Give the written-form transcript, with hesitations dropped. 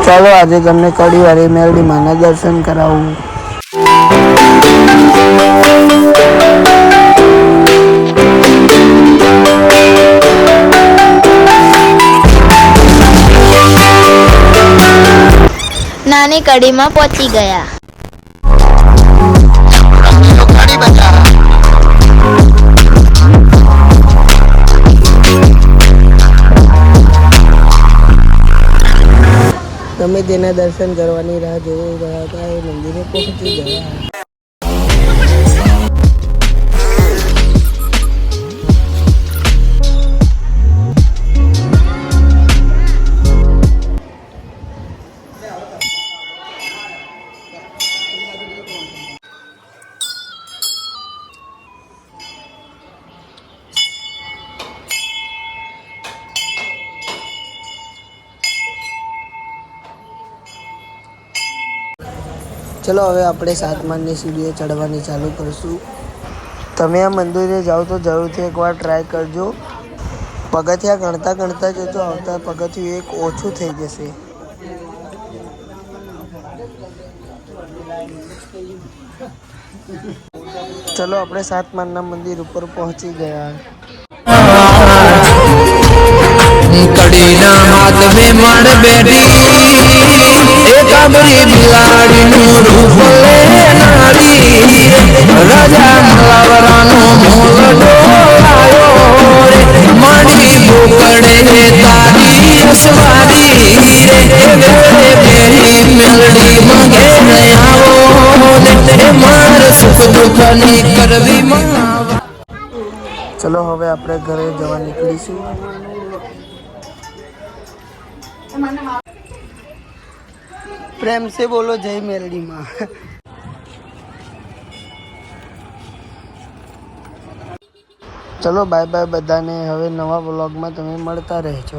ચાલો આજે તમને કડીવાળી મેલડી માના દર્શન કરાવું. નાની કડીમાં પહોંચી ગયા. તમે તેના દર્શન કરવાની રાહ જોઈ રહ્યા હતા એ મંદિરે પહોંચી ગયા. ચલો હવે આપણે 7 માળની સીડીએ ચડવાની ચાલુ કરીશું. તમે આ મંદિરે જાઓ તો જરૂરથી એકવાર ટ્રાય કરજો. પગથિયા ગણતા ગણતા જજો, આવતા પગથિયું એક ઓછું થઈ જશે. ચલો આપણે 7 માળના મંદિર ઉપર પહોંચી ગયા. કડીના હાથ મે મણ બેઠી એક આબરી બિલાડીનું રૂપ લેનારી રાજા મલાવરાનો મોલડો આયો રે મણી બોકડે તારી અસવારી રે વેળે બેહી મેલડી મંગે આવો ને માર સુખ દુઃખની કરવી માં. ચલો હવે આપણે ઘરે જવા નીકળીશું. પ્રેમ સે બોલો જય મેલડી માં. ચલો બાય બાય બધાને. હવે નવા વ્લોગમાં તમે મળતા રહેજો.